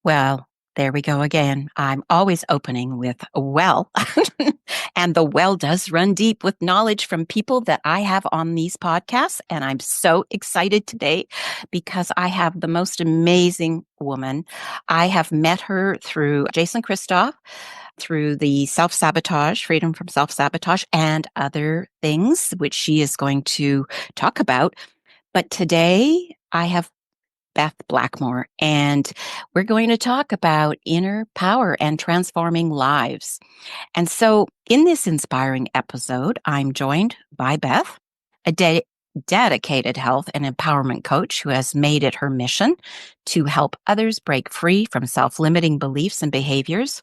Well, there we go again. I'm always opening with well, and the well does run deep with knowledge from people that I have on these podcasts. And I'm so excited today because I have the most amazing woman. I have met her through Jason Christoph, through the self-sabotage, freedom from self-sabotage, and other things, which she is going to talk about. But today I have Beth Blackmore, and we're going to talk about inner power and transforming lives. And so, in this inspiring episode, I'm joined by Beth, a dedicated health and empowerment coach who has made it her mission to help others break free from self limiting beliefs and behaviors.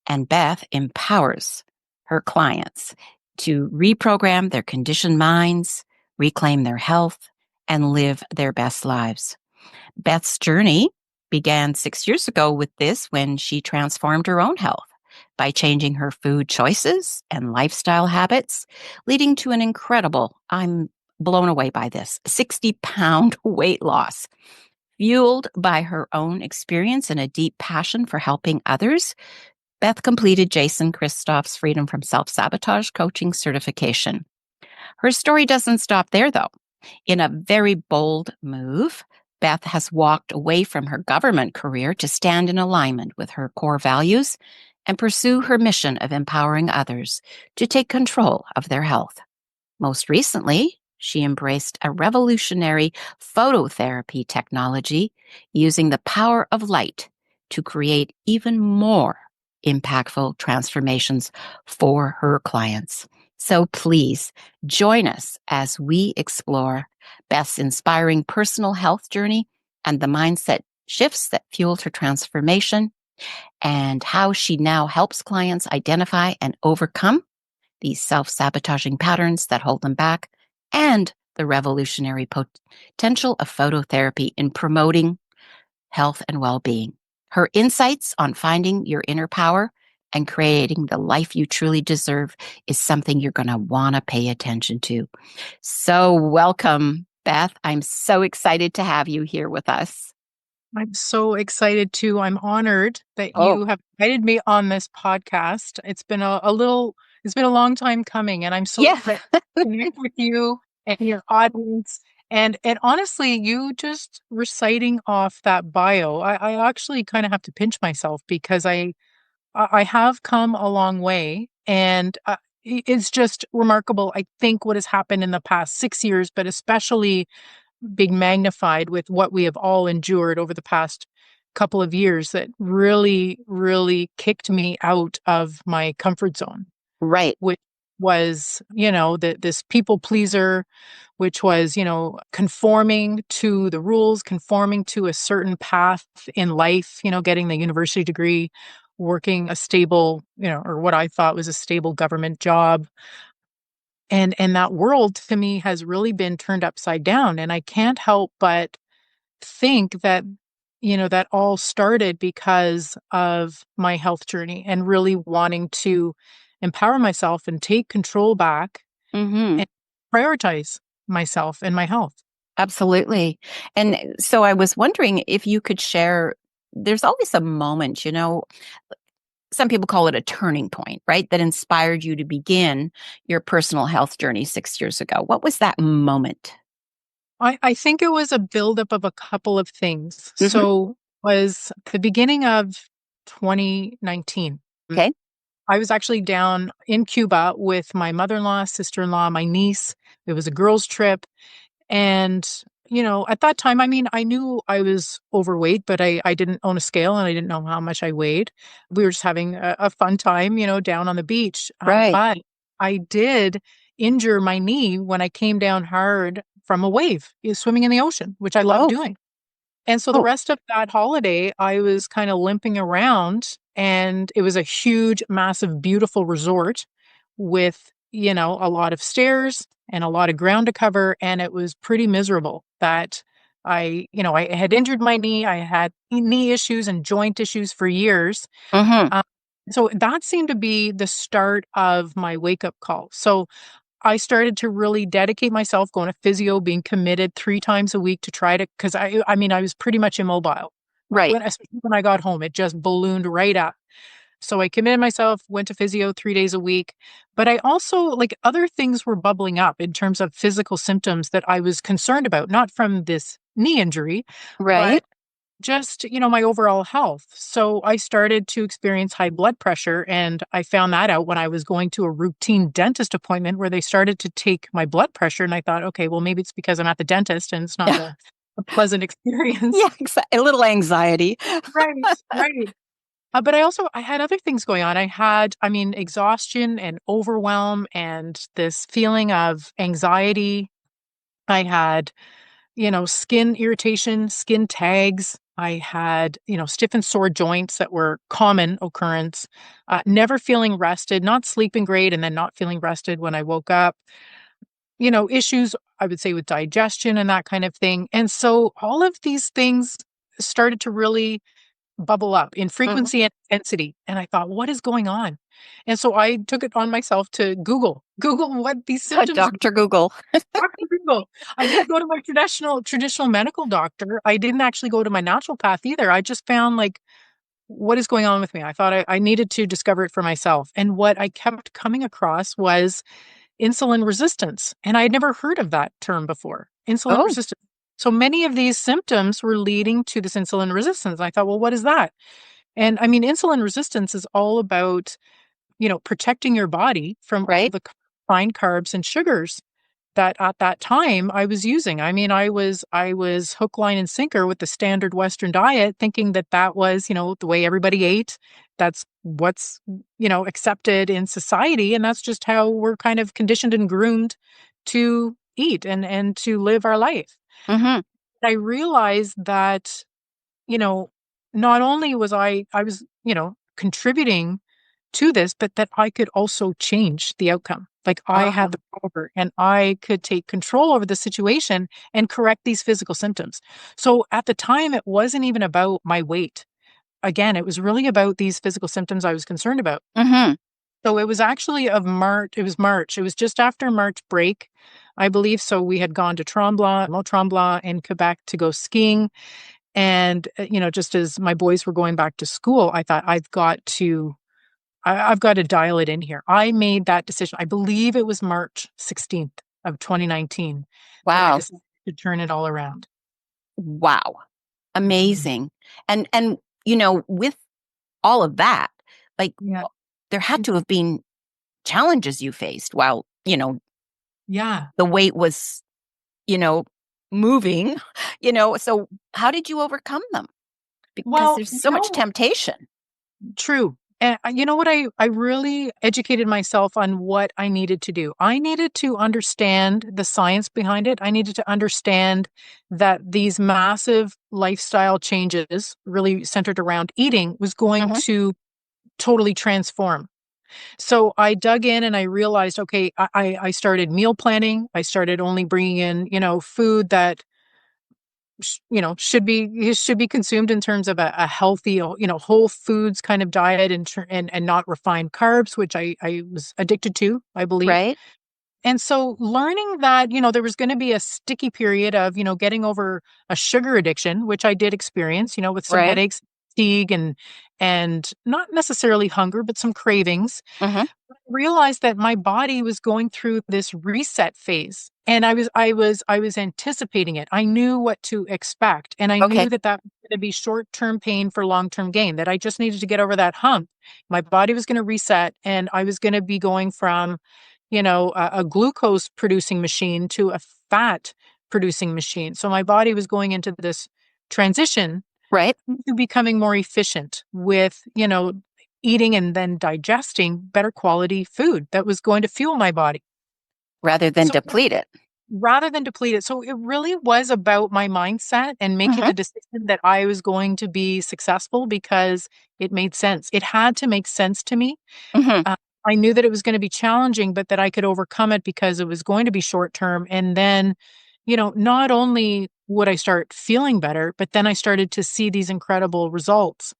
And Beth empowers her clients to reprogram their conditioned minds, reclaim their health, and live their best lives. Beth's journey began 6 years ago with this when she transformed her own health by changing her food choices and lifestyle habits, leading to an incredible, I'm blown away by this, 60-pound weight loss. Fueled by her own experience and a deep passion for helping others, Beth completed Jason Christoph's Freedom from Self-Sabotage coaching certification. Her story doesn't stop there, though. In a very bold move, Beth has walked away from her government career to stand in alignment with her core values and pursue her mission of empowering others to take control of their health. Most recently, she embraced a revolutionary phototherapy technology using the power of light to create even more impactful transformations for her clients. So please join us as we explore Beth's inspiring personal health journey and the mindset shifts that fueled her transformation, and how she now helps clients identify and overcome these self-sabotaging patterns that hold them back, and the revolutionary potential of phototherapy in promoting health and well-being. Her insights on finding your inner power and creating the life you truly deserve is something you're going to want to pay attention to. So welcome, Beth. I'm so excited to have you here with us. I'm so excited too. I'm honored that Oh, you have invited me on this podcast. It's been a long time coming, and I'm so yeah. excited to connect with you and your audience. And honestly, you just reciting off that bio, I actually kind of have to pinch myself because I have come a long way, and it's just remarkable. I think what has happened in the past 6 years, but especially being magnified with what we have all endured over the past couple of years that really, really kicked me out of my comfort zone, Right. which was, this people pleaser, which was, conforming to the rules, conforming to a certain path in life, getting the university degree, working a stable, or what I thought was a stable government job, and that world to me has really been turned upside down, and I can't help but think that that all started because of my health journey and really wanting to empower myself and take control back Mm-hmm. and prioritize myself and my health. Absolutely. And so I was wondering if you could share, there's always a moment, some people call it a turning point, right? That inspired you to begin your personal health journey 6 years ago. What was that moment? I think it was a buildup of a couple of things. Hmm. So was the beginning of 2019. Okay. I was actually down in Cuba with my mother-in-law, sister-in-law, my niece. It was a girls' trip. And, at that time, I mean, I knew I was overweight, but I didn't own a scale and I didn't know how much I weighed. We were just having a fun time, down on the beach. Right. But I did injure my knee when I came down hard from a wave, swimming in the ocean, which I love Oh, doing. And so the oh, rest of that holiday, I was kind of limping around, and it was a huge, massive, beautiful resort with, a lot of stairs and a lot of ground to cover. And it was pretty miserable that I had injured my knee. I had knee issues and joint issues for years. hmm. Um, so that seemed to be the start of my wake up call. So I started to really dedicate myself going to physio, being committed 3 times a week to try to, because I mean, I was pretty much immobile. Right. Especially when I got home, it just ballooned right up. So I committed myself, went to physio 3 days a week. But I also, like, other things were bubbling up in terms of physical symptoms that I was concerned about, not from this knee injury, Right. but just, my overall health. So I started to experience high blood pressure. And I found that out when I was going to a routine dentist appointment where they started to take my blood pressure. And I thought, okay, well, maybe it's because I'm at the dentist and it's not Yeah. a pleasant experience. Yeah. A little anxiety. Right, right. But I had other things going on. Exhaustion and overwhelm and this feeling of anxiety. I had, skin irritation, skin tags. I had, stiff and sore joints that were common occurrence. Never feeling rested, not sleeping great, and then not feeling rested when I woke up. Issues, I would say, with digestion and that kind of thing. And so all of these things started to really bubble up in Mhm. frequency and intensity. And I thought, what is going on? And so I took it on myself to Google what these symptoms were. Dr. Google. Dr. Google. I didn't go to my traditional medical doctor. I didn't actually go to my naturopath either. I just found, like, what is going on with me? I thought I needed to discover it for myself. And what I kept coming across was insulin resistance. And I had never heard of that term before. Insulin Oh, resistance. So many of these symptoms were leading to this insulin resistance. I thought, well, what is that? And I mean, insulin resistance is all about, protecting your body from all right. the fine carbs and sugars that at that time I was using. I mean, I was hook, line, and sinker with the standard Western diet, thinking that that was, the way everybody ate. That's what's, accepted in society, and that's just how we're kind of conditioned and groomed to eat and to live our life. Hmm. I realized that, you know, not only I was, contributing to this, but that I could also change the outcome. Like, I had Oh, the power and I could take control over the situation and correct these physical symptoms. So at the time, it wasn't even about my weight. Again, it was really about these physical symptoms I was concerned about. hmm. So it was actually of March. It was March. It was just after March break, I believe. So we had gone to Tremblant, Mont Tremblant in Quebec to go skiing. And, just as my boys were going back to school, I thought, I've got to dial it in here. I made that decision. I believe it was March 16th of 2019 that I Wow. decided to turn it all around. Wow. Mhm. Amazing. And with all of that, like Yeah. there had to have been challenges you faced while, Yeah. the weight was, you know, moving, so how did you overcome them? Because Well, there's so much temptation. true. And you know what? I really educated myself on what I needed to do. I needed to understand the science behind it. I needed to understand that these massive lifestyle changes, really centered around eating, was going Hmm. to totally transform. So I dug in and I realized, okay, I started meal planning. I started only bringing in, food that should be consumed in terms of a healthy, whole foods kind of diet, and not refined carbs, which I was addicted to, I believe. Right. And so learning that, there was going to be a sticky period of, getting over a sugar addiction, which I did experience, with some Right. headaches, fatigue, and not necessarily hunger, but some cravings. Hmm. I realized that my body was going through this reset phase, and I was anticipating it. I knew what to expect, and I Okay. knew that that was going to be short-term pain for long-term gain, that I just needed to get over that hump. My body was going to reset, and I was going to be going from, a glucose producing machine to a fat producing machine. So my body was going into this transition Right. to becoming more efficient with, eating and then digesting better quality food that was going to fuel my body. Rather than So deplete it. rather than deplete it. So it really was about my mindset and making Hmm. the decision that I was going to be successful because it made sense. It had to make sense to me. Hmm. Uh, I knew that it was going to be challenging, but that I could overcome it because it was going to be short term. And then, not only would I start feeling better, but then I started to see these incredible results.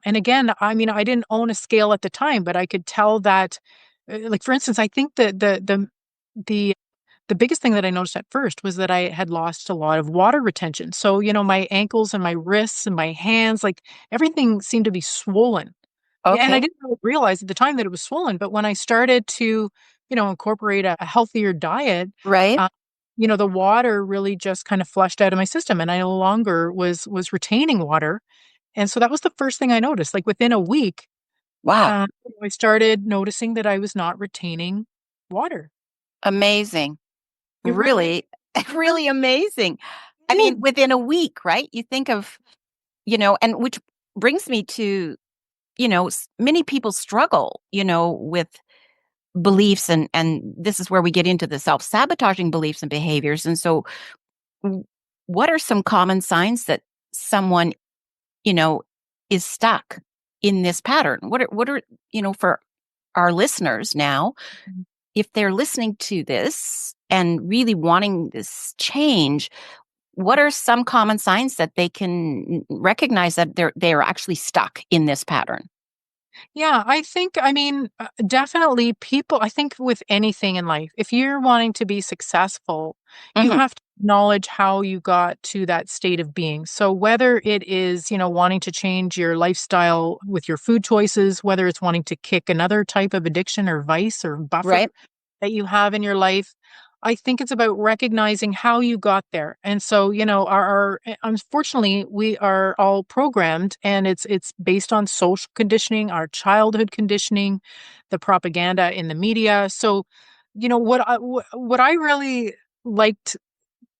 And again, I mean, I didn't own a scale at the time, but I could tell that, like, for instance, I think that the the biggest thing that I noticed at first was that I had lost a lot of water retention. So, my ankles and my wrists and my hands, like everything seemed to be swollen. Yeah, and I Okay. didn't really realize at the time that it was swollen, but when I started to, incorporate a healthier diet, Right. uh, the water really just kind of flushed out of my system, and I no longer was retaining water. And so that was the first thing I noticed. Like within a week, Wow. I started noticing that I was not retaining water. Amazing. It really, Really, really amazing. I mean, did. within a week, right? You think of, and which brings me to, many people struggle, with beliefs and this is where we get into the self-sabotaging beliefs and behaviors. And so w- what are some common signs that someone, you know, is stuck in this pattern? What are, for our listeners now, if they're listening to this and really wanting this change, what are some common signs that they can recognize that they're actually stuck in this pattern? Yeah, I mean, definitely people, I think with anything in life, if you're wanting to be successful, you Hmm. have to acknowledge how you got to that state of being. So whether it is, wanting to change your lifestyle with your food choices, whether it's wanting to kick another type of addiction or vice or buffer Right. that you have in your life. I think it's about recognizing how you got there. And so, unfortunately, we are all programmed, and it's based on social conditioning, our childhood conditioning, the propaganda in the media. So, what I really liked,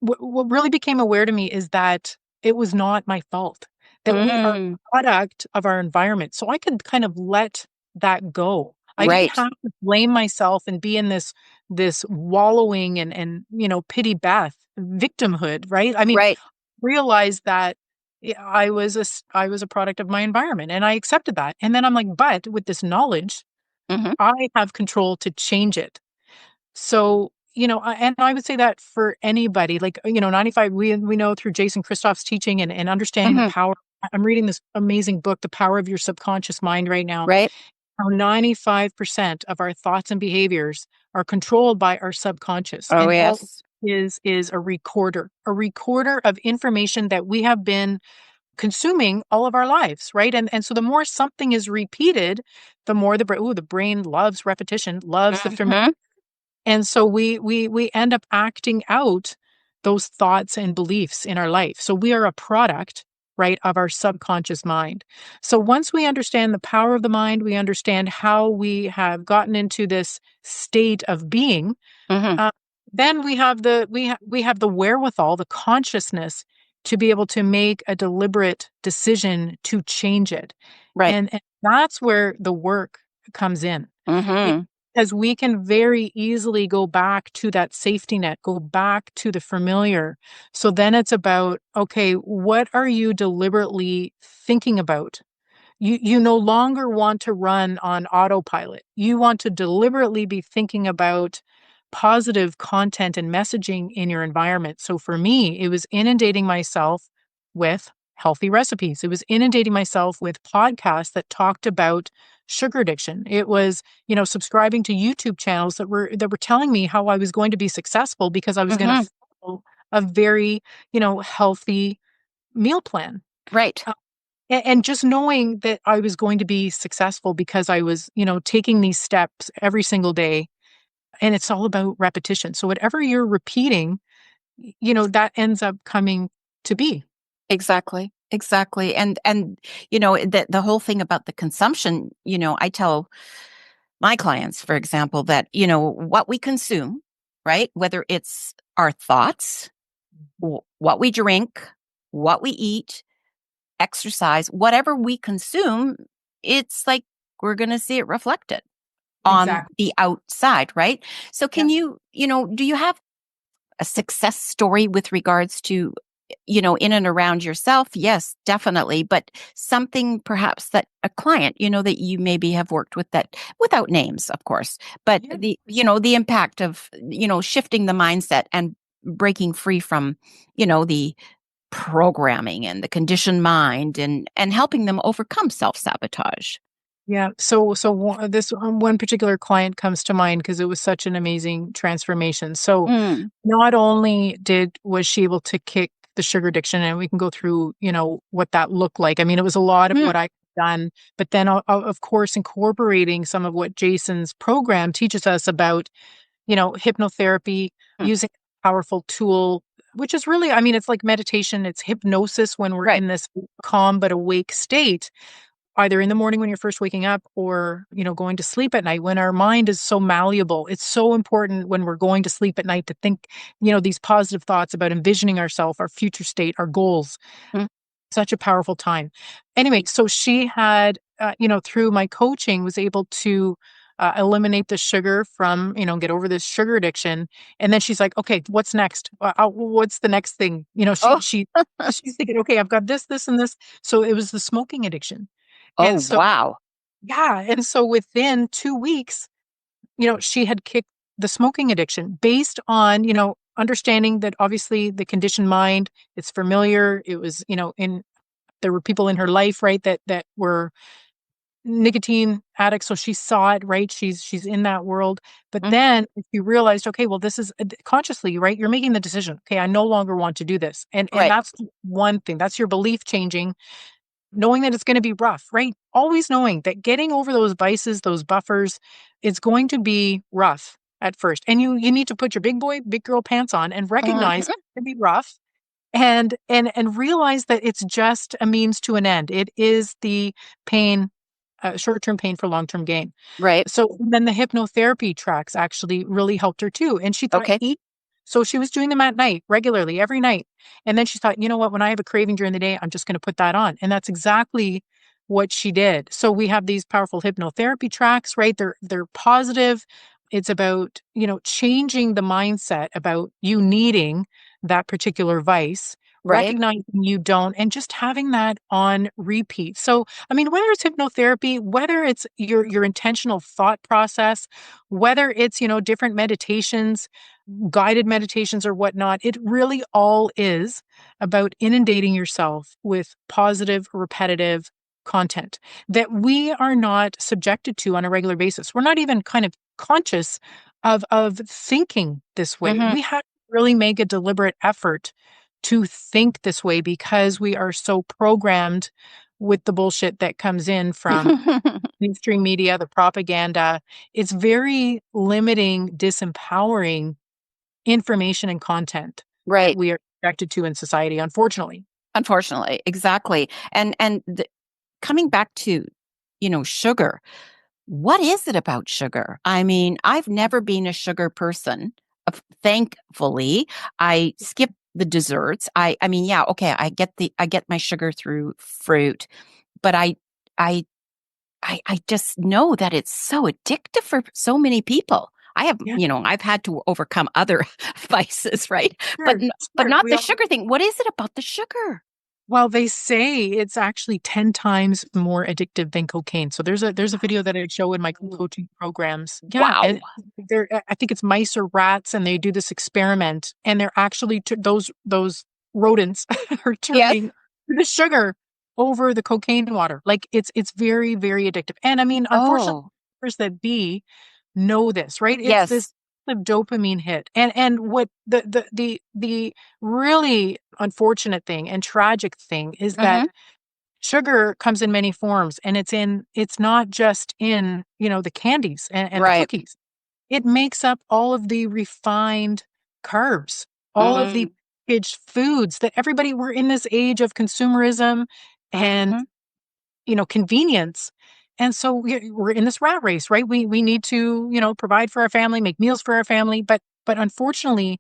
what really became aware to me is that it was not my fault, that we are Mm, a product of our environment. So I could kind of let that go. I didn't right. have to blame myself and be in this wallowing and pity Beth victimhood, right? I mean, Right. realize that I was a product of my environment, and I accepted that. And then I'm like, but with this knowledge, Hmm. I have control to change it. So, and I would say that for anybody, like, 95, we know through Jason Christoph's teaching and understanding the Hmm. power. I'm reading this amazing book, The Power of Your Subconscious Mind right now. Right. How 95% of our thoughts and behaviors are controlled by our subconscious. Oh, And all yes. is a recorder of information that we have been consuming all of our lives, right? And so the more something is repeated, the more the brain loves repetition, loves the familiar. Hmm. And so we end up acting out those thoughts and beliefs in our life. So we are a product, right, of our subconscious mind. So once we understand the power of the mind, we understand how we have gotten into this state of being, Hmm. uh, then we have the wherewithal, the consciousness to be able to make a deliberate decision to change it. Right. And that's where the work comes in. Be- Hmm. Because we can very easily go back to that safety net, go back to the familiar. So then it's about, okay, what are you deliberately thinking about? You no longer want to run on autopilot. You want to deliberately be thinking about positive content and messaging in your environment. So for me, it was inundating myself with healthy recipes. It was inundating myself with podcasts that talked about sugar addiction. It was, subscribing to YouTube channels that were telling me how I was going to be successful because I was going to Hmm. follow a very, healthy meal plan. Right. And just knowing that I was going to be successful because I was, taking these steps every single day, and it's all about repetition. So whatever you're repeating, that ends up coming to be. Exactly. Exactly. And the whole thing about the consumption, I tell my clients, for example, that, what we consume, right? Whether it's our thoughts, what we drink, what we eat, exercise, whatever we consume, it's like we're going to see it reflected on Exactly. the outside, right? So can Yep. do you have a success story with regards to, in and around yourself? Yes, definitely. But something perhaps that a client, that you maybe have worked with, that without names, of course, but Yeah. the impact of, shifting the mindset and breaking free from, the programming and the conditioned mind and helping them overcome self-sabotage. Yeah. So this one particular client comes to mind because it was such an amazing transformation. So Mm, not only was she able to kick the sugar addiction, and we can go through, what that looked like. I mean, it was a lot of mm, what I done, but then of course incorporating some of what Jason's program teaches us about, hypnotherapy, mm. using a powerful tool, which is really, I mean, it's like meditation, it's hypnosis when we're Right. in this calm but awake state, either in the morning when you're first waking up or, going to sleep at night when our mind is so malleable. It's so important when we're going to sleep at night to think, these positive thoughts about envisioning ourselves, our future state, our goals. Mm. Such a powerful time. Anyway, so she had, through my coaching, was able to eliminate the sugar from, get over this sugar addiction. And then she's like, okay, what's next? What's the next thing? Oh, She's thinking, okay, I've got this, this, and this. So it was the smoking addiction. oh, And so, wow. yeah. And so within 2 weeks, she had kicked the smoking addiction based on, understanding that obviously the conditioned mind, it's familiar. It was, there were people in her life, right, that were nicotine addicts. So she saw it, right? She's in that world. But Mm, then you realized, okay, well, this is consciously, right? You're making the decision. Okay, I no longer want to do this. And right. that's one thing. That's your belief changing, knowing that it's going to be rough, right? Always knowing that getting over those vices, those buffers, it's going to be rough at first. And you need to put your big boy, big girl pants on and recognize Mhm. it's going to be rough, and realize that it's just a means to an end. It is the pain, short-term pain for long-term gain. Right. So then the hypnotherapy tracks actually really helped her too. And she thought, Okay. so she was doing them at night, regularly, every night. And then she thought, you know what, when I have a craving during the day, I'm just going to put that on. And that's exactly what she did. So we have these powerful hypnotherapy tracks, right? They're positive. It's about, changing the mindset about you needing that particular vice, Right. recognizing you don't, and just having that on repeat. So, I mean, whether it's hypnotherapy, whether it's your intentional thought process, whether it's, different meditations, guided meditations or whatnot, it really all is about inundating yourself with positive, repetitive content that we are not subjected to on a regular basis. We're not even kind of conscious of thinking this way. Hmm. We have to really make a deliberate effort to think this way because we are so programmed with the bullshit that comes in from mainstream media, the propaganda. It's very limiting, disempowering information and content that Right. we are subjected to in society, unfortunately. Unfortunately, exactly. And coming back to, sugar. What is it about sugar? I mean, I've never been a sugar person. Thankfully, I skip the desserts. I mean, yeah, okay, I get my sugar through fruit, but I I just know that it's so addictive for so many people. Yeah, I've had to overcome other vices, right? sure, But sure. not We the all sugar thing. What is it about the sugar? Well, they say it's actually 10 times more addictive than cocaine. So there's a video that I show in my coaching programs. Yeah, Wow. and I think it's mice or rats, and they do this experiment, and they're actually those rodents are Yes. turning the sugar over the cocaine water. Like it's very, very addictive. And I mean, unfortunately, Oh, powers that be know this, right? It's this yes. dopamine hit. And what the really unfortunate thing and tragic thing is that Hmm. sugar comes in many forms, and it's not just in, the candies and the Right. cookies. It makes up all of the refined carbs, all of the Hmm. packaged foods that everybody, we're in this age of consumerism and, Hmm. convenience. And so we're in this rat race, right? We need to, provide for our family, make meals for our family, but unfortunately,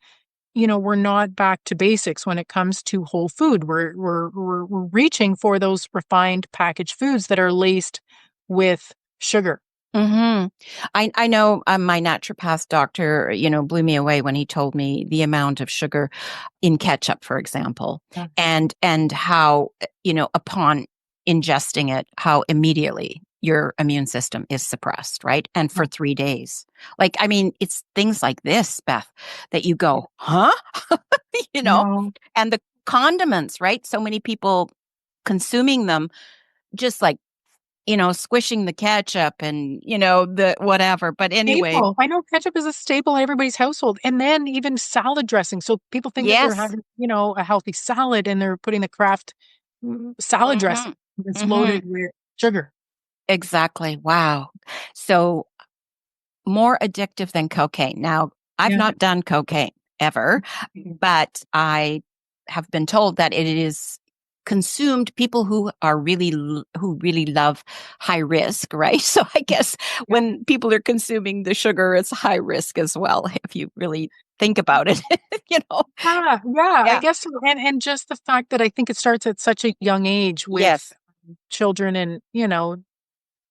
we're not back to basics when it comes to whole food. We're reaching for those refined packaged foods that are laced with sugar. Hmm. I know my naturopath doctor, blew me away when he told me the amount of sugar in ketchup, for example, Yeah. and how, upon ingesting it, how immediately your immune system is suppressed, right? And for 3 days. Like, I mean, it's things like this, Beth, that you Yeah. go, huh? you know, No. and the condiments, right? So many people consuming them just like squishing the ketchup and, the whatever. But anyway, Staple. I know ketchup is a staple in everybody's household. And then even salad dressing. So people think that they're yes. having, a healthy salad and they're putting the Kraft salad dressing Hmm. that's Hmm. loaded with sugar. Exactly. Wow. So more addictive than cocaine. Now, I've Yeah. not done cocaine ever, but I have been told that it is consumed people who really love high risk, right? So I guess Yeah. when people are consuming the sugar, it's high risk as well, if you really think about it, you know. Yeah, I Yeah. guess so. And just the fact that I think it starts at such a young age with Yes. children and,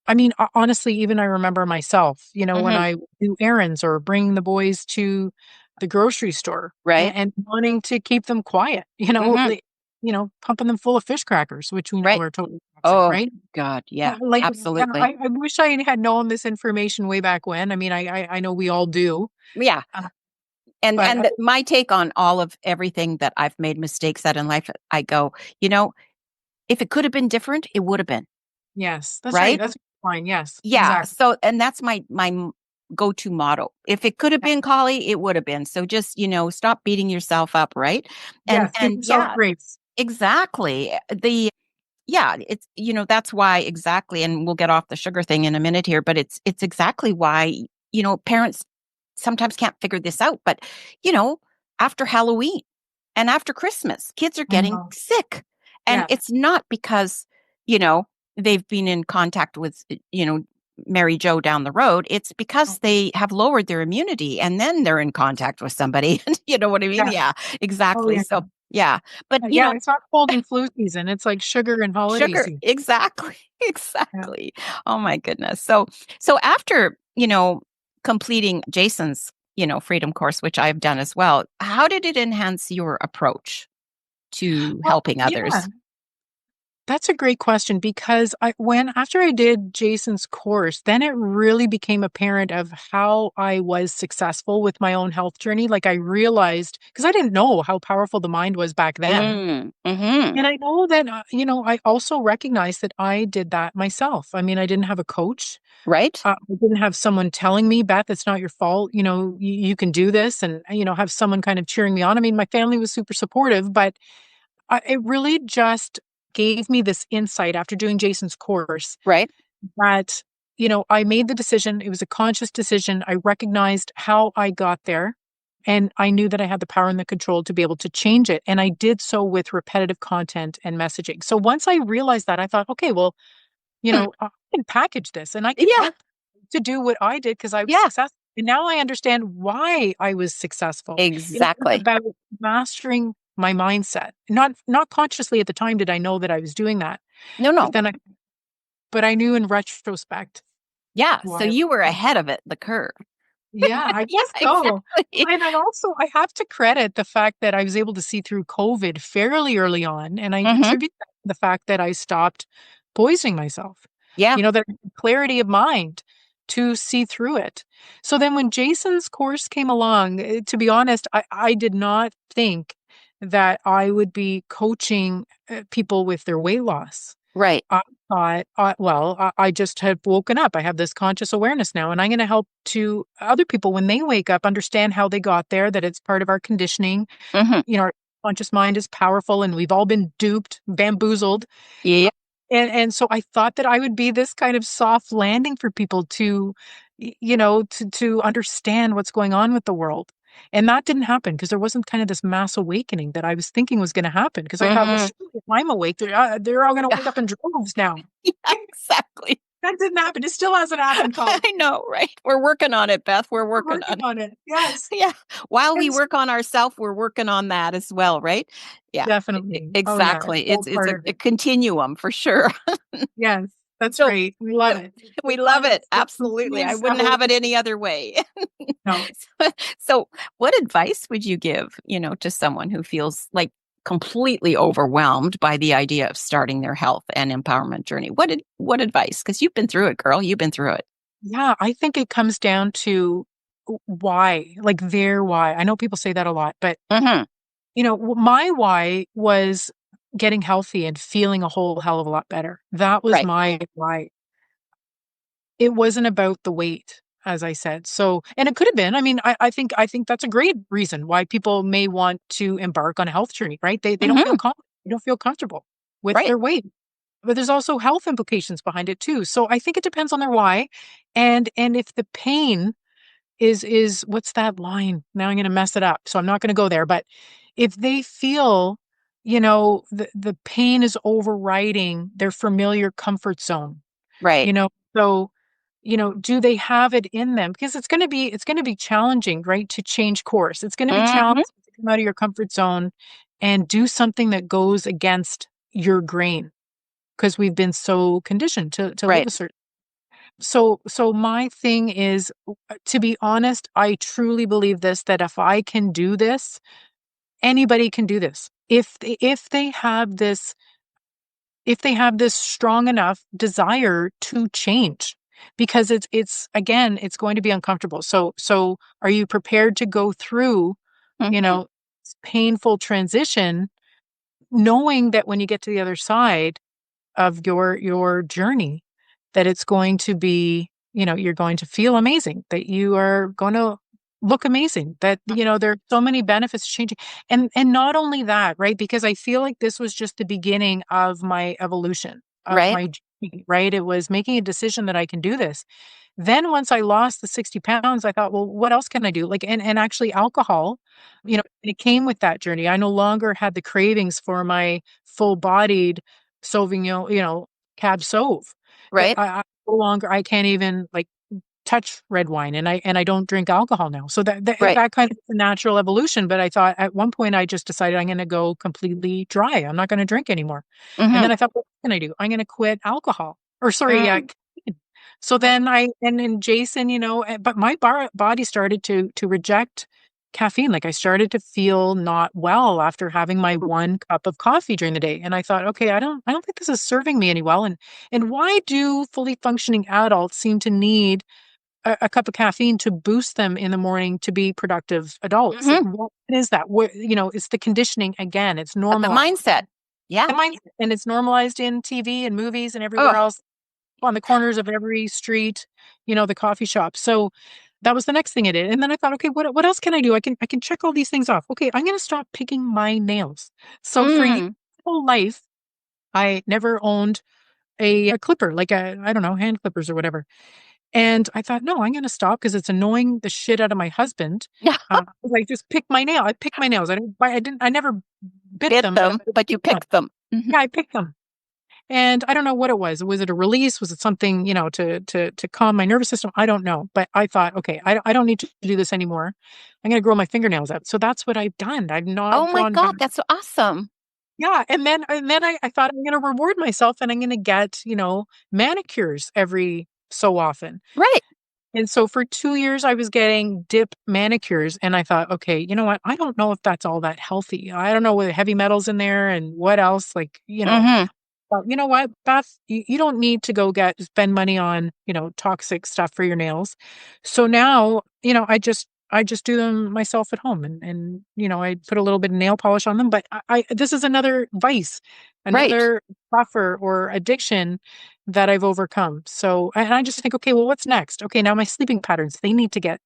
I mean, honestly, even I remember myself, when Hmm. I do errands or bring the boys to the grocery store Right. and wanting to keep them quiet, Hmm. pumping them full of fish crackers, which we know Right. are totally toxic, Oh right? God. Yeah, Like, yeah, absolutely. I wish I had known this information way back when. I mean, I know we all do, Yeah. uh, And but my take on all of everything that I've made mistakes at in life, I go, you know, if it could have been different, it would have been, yes, that's right. right? That's fine. Yes, Yeah. exactly. So, and that's my go-to motto. If it could have Yeah. been Collie, it would have been. So just, stop beating yourself up, right? And Yes, give and yourself yeah, grace. exactly. It's that's why exactly, and we'll get off the sugar thing in a minute here, but it's exactly why, parents sometimes can't figure this out. But, you know, after Halloween and after Christmas, kids are I getting know. sick. And Yeah. it's not because, you know, they've been in contact with, Mary Joe down the road. It's because Oh, they have lowered their immunity and then they're in contact with somebody. You know what I mean? yeah. Yeah, Oh, exactly. yeah. So, yeah. But, Yeah, it's not cold and flu season. It's like sugar and holiday sugar, season. exactly, Yeah. exactly. Oh my goodness. So after, completing Jason's, freedom course, which I've done as well, how did it enhance your approach to Well, helping yeah. others? That's a great question because after I did Jason's course, then it really became apparent of how I was successful with my own health journey. Like I realized because I didn't know how powerful the mind was back then. Mm, mhm. And I know that I also recognized that I did that myself. I mean, I didn't have a coach. Right? I didn't have someone telling me, Beth, it's not your fault. You can do this and, have someone kind of cheering me on. I mean, my family was super supportive, but it really just gave me this insight after doing Jason's course Right? that, I made the decision. It was a conscious decision. I recognized how I got there and I knew that I had the power and the control to be able to change it. And I did so with repetitive content and messaging. So once I realized that, I thought, okay, well, Hmm. I can package this and I can Yeah, help to do what I did because I was yeah, successful. And now I understand why I was successful. It was exactly. about mastering my mindset. Not consciously at the time did I know that I was doing that. No, But no. I knew in retrospect Yeah, so why. you were ahead of it, the curve. Yeah, I Yeah, guess so. exactly. And I have to credit the fact that I was able to see through COVID fairly early on, and I Mhm. attribute that to the fact that I stopped poisoning myself. Yeah, That clarity of mind to see through it. So then when Jason's course came along, to be honest, I did not think that I would be coaching people with their weight loss. right. I thought, I just have woken up. I have this conscious awareness now, and I'm going to help to other people when they wake up understand how they got there, that it's part of our conditioning. Mhm. Our conscious mind is powerful, and we've all been duped, bamboozled. Yeah, And so I thought that I would be this kind of soft landing for people to, to understand what's going on with the world. And that didn't happen because there wasn't kind of this mass awakening that I was thinking was going to happen. Because I thought, well, mhm. surely if I'm awake, they're all going to wake up in droves now. Yeah, exactly. That didn't happen. It still hasn't happened, Colin. I know, right? We're working on it, Beth. We're We're working working on it. on it. Yes. Yeah. While we And work on ourselves, we're working on that as well, right? Yeah, definitely. Oh, yeah. It's exactly. all It's part a, of a it. continuum for sure. Yes. That's So right. We love so it. we We love call it. it Absolutely. I continuous wouldn't have it evolution. any other way. No. So, what advice would you give, to someone who feels like completely overwhelmed by the idea of starting their health and empowerment journey? What advice? Because you've been through it, girl. You've been through it. Yeah, I think it comes down to why, like their why. I know people say that a lot, but Hmm. my why was getting healthy and feeling a whole hell of a lot better. That was Right. my why. it wasn't about the weight, as I said. So, and it could have been. I mean, I think that's a great reason why people may want to embark on a health journey, right? They don't feel Hmm. confident, they don't feel comfortable with Right. their weight. But there's also health implications behind it too. So I think it depends on their why. And if the pain is what's that line? Now I'm going to mess it up. So I'm not going to go there, but if they feel, the pain is overriding their familiar comfort zone, Right. you know, so do they have it in them? Because it's going to be challenging, right? To change course. It's going to be challenging Hmm. to come out of your comfort zone and do something that goes against your grain because we've been so conditioned to live Right. a certain. So my thing is, to be honest, I truly believe this, that if I can do this, anybody can do this. If they have this strong enough desire to change, because it's again, it's going to be uncomfortable. So are you prepared to go through, you Hmm. know, painful transition, knowing that when you get to the other side of your journey, that it's going to be, you're going to feel amazing, that you are going to look amazing, that there are so many benefits changing. And not only that, right? Because I feel like this was just the beginning of my evolution, of Right. my journey, right? It was making a decision that I can do this. Then once I lost the 60 pounds, I thought, well, what else can I do? Like, and actually alcohol, it came with that journey. I no longer had the cravings for my full bodied Sauvignon, Cab Sauv. Right. I no longer, I can't even like touch red wine, and I don't drink alcohol now. So that Right. that kind of a natural evolution. But I thought at one point I just decided I'm going to go completely dry. I'm not going to drink anymore. And Hmm. then I thought, what can I do? I'm going to quit alcohol. Or sorry, yeah. Mm. So then and Jason, but my body started to reject caffeine. Like I started to feel not well after having my one cup of coffee during the day. And I thought, okay, I don't think this is serving me any well. And why do fully functioning adults seem to need a cup of caffeine to boost them in the morning to be productive adults? Like, Hmm. what is that? It's the conditioning again. It's The normal. mindset. Yeah. The mindset, and it's normalized in TV and movies and everywhere Oh. else, on the corners of every street, the coffee shop. So that was the next thing I did. And then I thought, okay, what else can I do? I can check all these things off. Okay, I'm going to stop picking my nails. So for Mm. whole life, I never owned a clipper, like I don't know, hand clippers or whatever. And I thought, no, I'm going to stop because it's annoying the shit out of my husband. I just pick my nail. I pick my nails. I never bit Bit them, but them, but you them. picked them. Hmm. Yeah, I picked them. And I don't know what it was. Was it a release? Was it something, to calm my nervous system? I don't know. But I thought, okay, I don't need to do this anymore. I'm going to grow my fingernails out. So that's what I've done. I've Oh not my gone back. God, that's so awesome. Yeah. And then I thought I'm going to reward myself, and I'm going to get, manicures every so often. Right. And so for 2 years, I was getting dip manicures. And I thought, okay, you know what? I don't know if that's all that healthy. I don't know what heavy metals in there and what else, like, Hmm. well, you know what, Beth? You don't need to go spend money on, toxic stuff for your nails. So now, I just do them myself at home, and I put a little bit of nail polish on them. But this is another vice, Right. another buffer or addiction that I've overcome. So, and I just think, okay, well, what's next? Okay, now my sleeping patterns, they need to get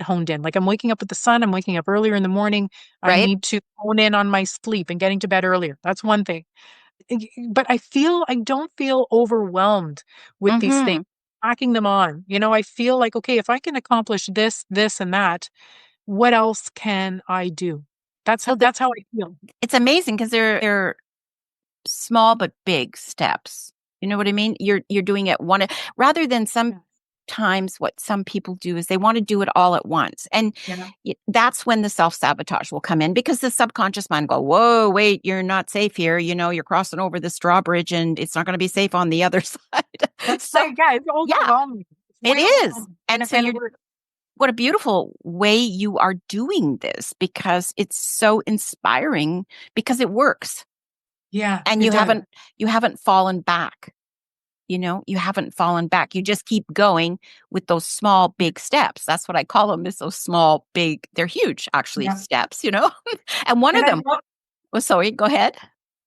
honed in. Like I'm waking up with the sun, I'm waking up earlier in the morning. I Right. need to hone in on my sleep and getting to bed earlier. That's one thing. But I don't feel overwhelmed with these things, Hmm. packing them on. I feel like, okay, if I can accomplish this, and that, what else can I do? That's So that's how I feel. it's amazing because they're small but big steps. You know what I mean? You're doing it one rather than Yeah. sometimes what some people do is they want to do it all at once. And Yeah. that's when the self-sabotage will come in because the subconscious mind go, "Whoa, wait, you're not safe here. You're crossing over this drawbridge and it's not going to be safe on the other side." That's So, right. Yeah, it's yeah, overwhelming. It's it way is. overwhelming. And so And you're what a beautiful way you are doing this because it's so inspiring because it works yeah, and it does. you haven't fallen back. You haven't fallen back. You just keep going with those small, big steps. That's what I call them is those small, big, they're huge actually Yeah. steps. And one And of I them, love oh, sorry, go ahead.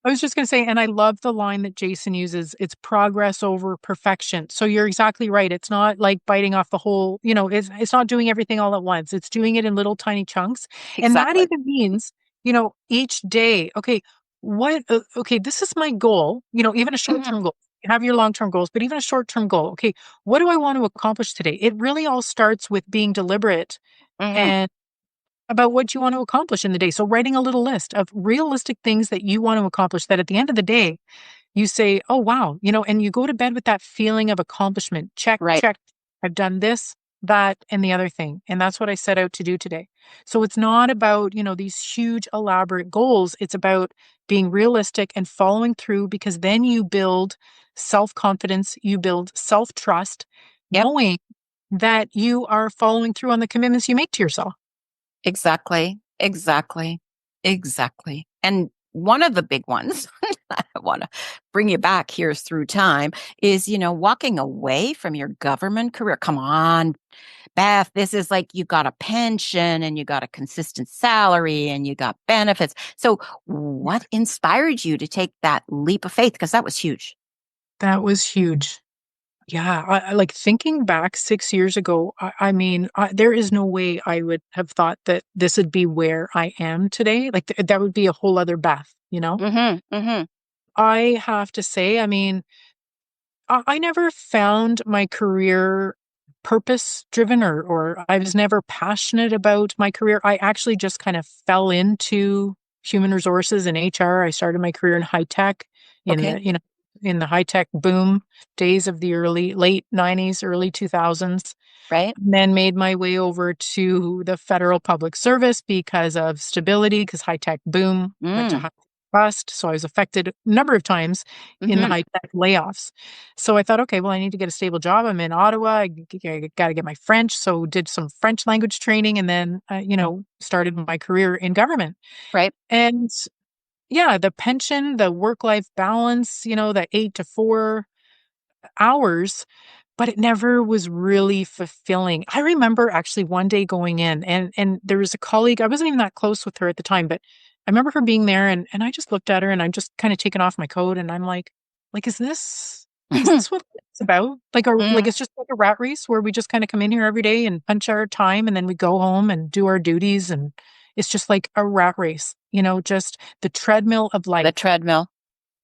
I was just going to say, and I love the line that Jason uses, it's progress over perfection. So you're exactly right. It's not like biting off the whole, it's not doing everything all at once. It's doing it in little tiny chunks. And that Exactly. even means, each day, okay, okay, this is my goal, even a Hmm. short-term goal. You have your long-term goals, but even a short-term goal. Okay, what do I want to accomplish today? It really all starts with being deliberate Hmm. and about what you want to accomplish in the day. So writing a little list of realistic things that you want to accomplish that at the end of the day, you say, oh, wow, and you go to bed with that feeling of accomplishment. Check, Right. check. I've done this, that, and the other thing. And that's what I set out to do today. So it's not about, these huge, elaborate goals. It's about being realistic and following through because then you build self confidence, you build self trust, Yep. knowing that you are following through on the commitments you make to yourself. Exactly. Exactly. Exactly. And one of the big ones, I want to bring you back here through time, is, walking away from your government career. Come on, Beth, this is like you got a pension and you got a consistent salary and you got benefits. So, what inspired you to take that leap of faith? Because that was huge. That was huge. Yeah, I like thinking back 6 years ago, I mean, there is no way I would have thought that this would be where I am today. Like, that would be a whole other Beth, you know? Mm-hmm. Mm-hmm. I have to say, I mean, I never found my career purpose driven or I was never passionate about my career. I actually just kind of fell into human resources and HR. I started my career in high tech in Okay. the high tech boom days of the late 90s, early 2000s. Right. Then made my way over to the federal public service because of stability, because high tech boom went to Mm. high bust. So I was affected a number of times in the Mm-hmm. high tech layoffs. So I thought, okay, well, I need to get a stable job. I'm in Ottawa. I got to get my French. So did some French language training and then, started my career in government. Right. And yeah, the pension, the work life balance, the 8 to 4 hours, but it never was really fulfilling. I remember actually one day going in and there was a colleague, I wasn't even that close with her at the time, but I remember her being there and I just looked at her and I'm just kind of taking off my coat and I'm like, is this what it's about? Like Mm. it's just like a rat race where we just kind of come in here every day and punch our time and then we go home and do our duties and it's just like a rat race, just the treadmill of The life. treadmill.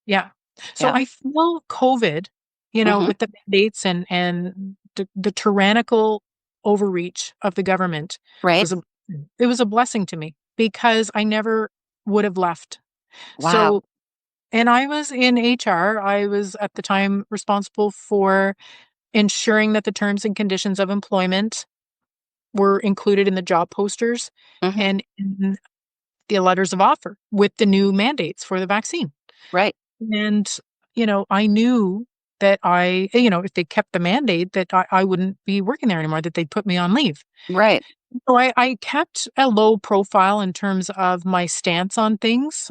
Yeah. So Yeah. I feel COVID, Mm-hmm. with the mandates and the tyrannical overreach of the government Right. was a it was a blessing to me because I never would have left. Wow. So, and I was in HR. I was at the time responsible for ensuring that the terms and conditions of employment were included in the job posters Mm-hmm. and in the letters of offer with the new mandates for the vaccine. Right. And, I knew that if they kept the mandate, that I wouldn't be working there anymore, that they'd put me on leave. Right. So I kept a low profile in terms of my stance on things,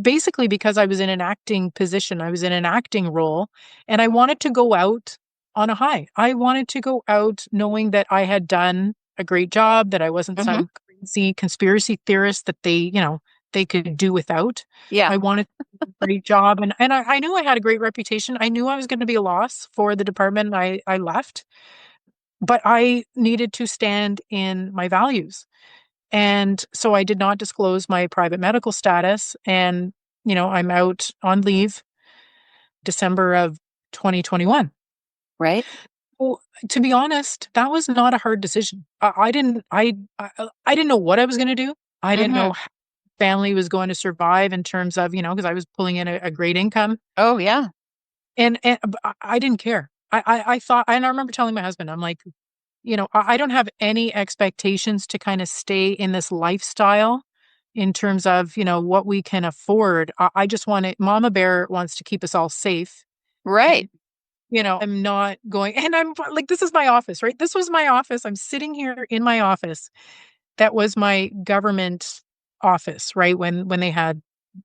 basically because I was in an acting position. I was in an acting role and I wanted to go out on a high. I wanted to go out knowing that I had done a great job, that I wasn't Mm-hmm. some crazy conspiracy theorist that they could do without. Yeah. I wanted to do a great job and I knew I had a great reputation. I knew I was going to be a loss for the department I left, but I needed to stand in my values. And so I did not disclose my private medical status. And, I'm out on leave December of 2021. Right. Well, to be honest, that was not a hard decision. I didn't know what I was going to do. I didn't Mm-hmm. know how family was going to survive in terms of, because I was pulling in a great income Oh, yeah. and I didn't care. I thought, and I remember telling my husband, I'm like, I don't have any expectations to kind of stay in this lifestyle in terms of, what we can afford. I just want it. Mama Bear wants to keep us all safe. Right. And, I'm not going, and I'm like, this is my office, right? This was my office. I'm sitting here in my office. That was my government office, right? When they had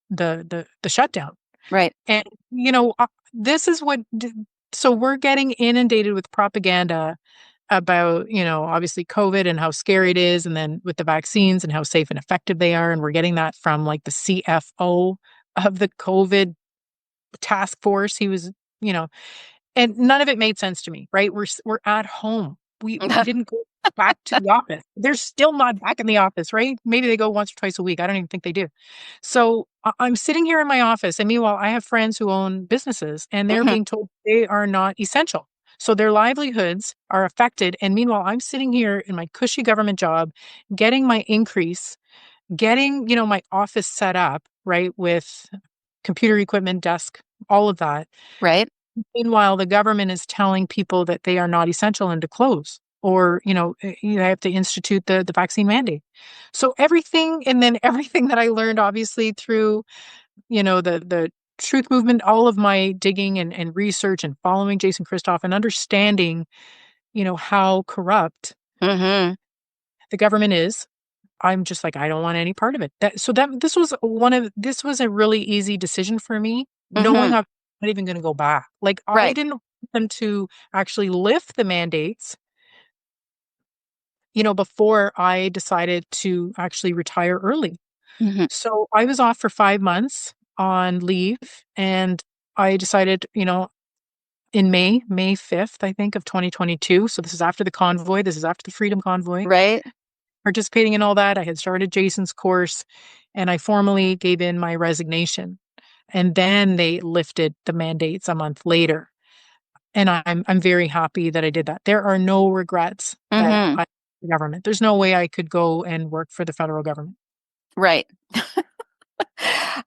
the shutdown. Right. And, this is so we're getting inundated with propaganda about, obviously COVID and how scary it is. And then with the vaccines and how safe and effective they are. And we're getting that from like the CFO of the COVID task force. He was, you know, and none of it made sense to me, right? We're at home. We didn't go back to the office. They're still not back in the office, right? Maybe they go once or twice a week. I don't even think they do. So I'm sitting here in my office, and meanwhile, I have friends who own businesses, and they're Mhm. being told they are not essential. So their livelihoods are affected. And meanwhile, I'm sitting here in my cushy government job, getting my increase, getting, my office set up, right, with computer equipment, desk, all of that. Right. Meanwhile, the government is telling people that they are not essential and to close, or, you have to institute the vaccine mandate. So everything, and then everything that I learned, obviously, through, the truth movement, all of my digging and research and following Jason Christoff and understanding, how corrupt Mhm. the government is. I'm just like, I don't want any part of it. This was a really easy decision for me, knowing Mhm. I'm not even gonna go back. Like, I Right. didn't want them to actually lift the mandates, before I decided to actually retire early. Mhm. So I was off for 5 months on leave, and I decided, in May 5th, I think, of 2022, so this is after the convoy, this is after the Freedom Convoy, Right. participating in all that. I had started Jason's course, and I formally gave in my resignation. And then they lifted the mandates a month later. And I'm very happy that I did that. There are no regrets that Mhm. the government. There's no way I could go and work for the federal government. Right.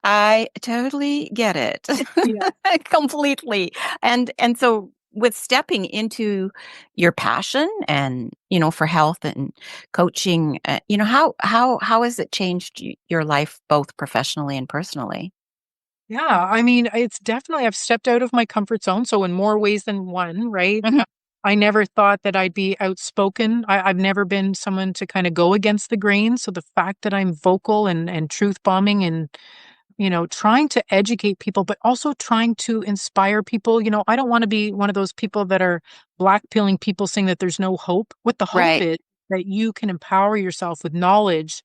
I totally get it. Yeah. Completely. And so with stepping into your passion and, for health and coaching, how has it changed your life both professionally and personally? Yeah, I mean, it's definitely I've stepped out of my comfort zone, so in more ways than one, right? Mhm. I never thought that I'd be outspoken. I've never been someone to kind of go against the grain. So the fact that I'm vocal and truth bombing and, trying to educate people, but also trying to inspire people. I don't want to be one of those people that are black pilling people saying that there's no hope. What the hope Right. is that you can empower yourself with knowledge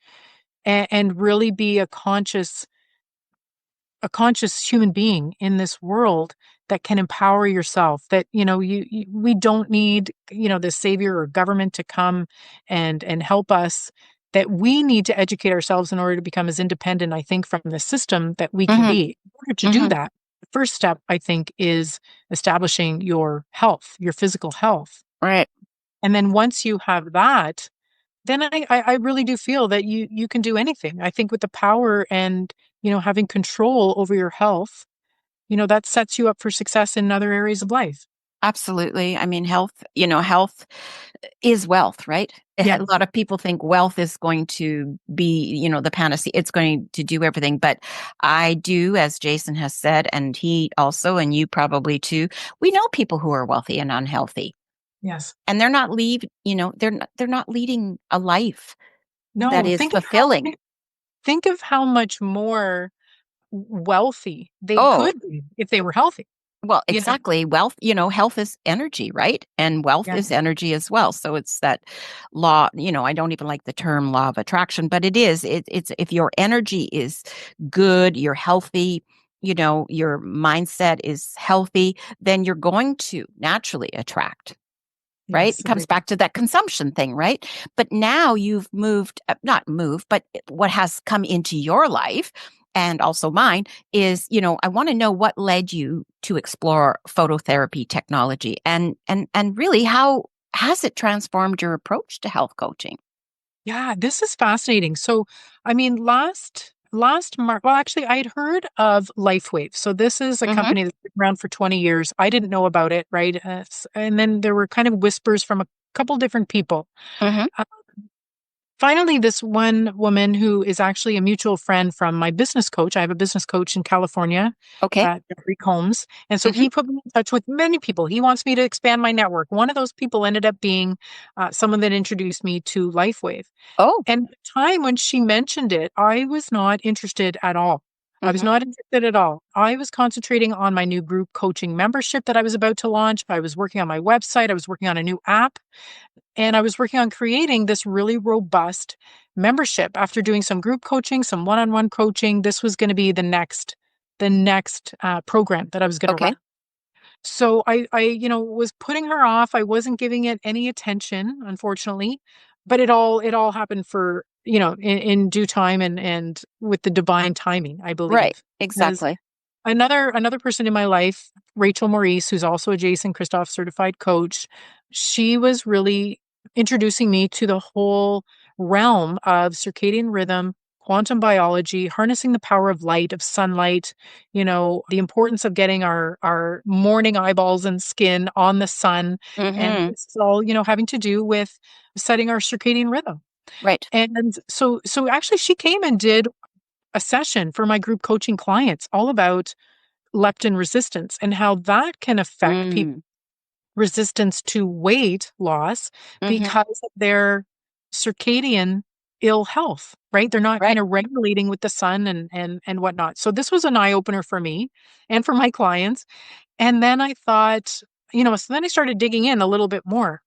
and really be a conscious human being in this world that can empower yourself, that we don't need the savior or government to come and help us, that we need to educate ourselves in order to become as independent, I think, from the system that we can Mhm. be. In order to do Mhm. that, the first step, I think, is establishing your health, your physical health. Right. And then once you have that, then I really do feel that you can do anything. I think with the power and, having control over your health, that sets you up for success in other areas of life. Absolutely. I mean, health is wealth, right? A Yes. lot of people think wealth is going to be, the panacea. It's going to do everything. But I do, as Jason has said, and he also, and you probably too, we know people who are wealthy and unhealthy. Yes. And they're not leading a life that No, is fulfilling. think of how much more wealthy they Oh, could be if they were healthy, well, you know? exactly. Wealth, health is energy, right? And wealth Yeah. is energy as well. So it's that law, I don't even like the term law of attraction, but it is. It's if your energy is good, you're healthy, your mindset is healthy, then you're going to naturally attract. Right? Yes. It comes back to that consumption thing, right? But now you've moved, not moved, but what has come into your life and also mine is, I want to know what led you to explore phototherapy technology and really how has it transformed your approach to health coaching? Yeah, this is fascinating. So, I mean, last March, well, actually, I had heard of LifeWave. So this is a Mhm. company that's been around for 20 years. I didn't know about it, right? And then there were kind of whispers from a couple different people. Mhm. Uh, Finally, this one woman who is actually a mutual friend from my business coach. I have a business coach in California, Okay. Jeffrey Combs. And so Mhm. he put me in touch with many people. He wants me to expand my network. One of those people ended up being someone that introduced me to LifeWave. Oh. And the time when she mentioned it, I was not interested at all. I was Mhm. not interested at all. I was concentrating on my new group coaching membership that I was about to launch. I was working on my website. I was working on a new app. And I was working on creating this really robust membership. After doing some group coaching, some one on one coaching, this was going to be the next the next program that I was going to run. Okay. So was putting her off. I wasn't giving it any attention, unfortunately, but it all happened for, in due time and with the divine timing, I Right. believe. Because Exactly. another person in my life, Rachel Maurice, who's also a Jason Christoph certified coach, she was really introducing me to the whole realm of circadian rhythm, quantum biology, harnessing the power of light, of sunlight, the importance of getting our morning eyeballs and skin on the sun. And Mm-hmm. this is all, having to do with setting our circadian rhythm. Right. And so actually she came and did a session for my group coaching clients all about leptin resistance and how that can affect people's Mm. resistance to weight loss Mm-hmm. because of their circadian ill health, right? They're not Right. kind of regulating with the sun and whatnot. So this was an eye opener for me and for my clients. And then I thought, so then I started digging in a little bit more.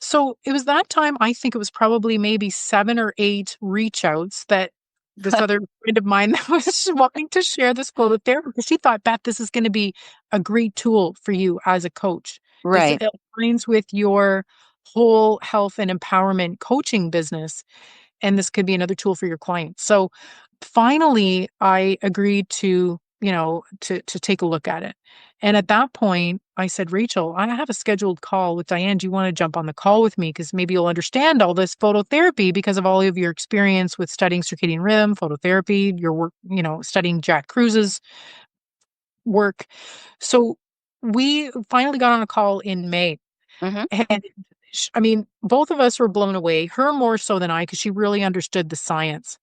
So it was that time, I think it was probably maybe 7 or 8 reach outs that this other friend of mine that was wanting to share this phototherapy because she thought, Beth, this is going to be a great tool for you as a coach. This Right. aligns with your whole health and empowerment coaching business, and this could be another tool for your clients. So finally, I agreed to take a look at it. And at that point, I said, Rachel, I have a scheduled call with Diane. Do you want to jump on the call with me? Because maybe you'll understand all this phototherapy because of all of your experience with studying circadian rhythm, phototherapy, your work, studying Jack Cruse's work. So we finally got on a call in May. Mm-hmm. And I mean, both of us were blown away, her more so than I, because she really understood the science.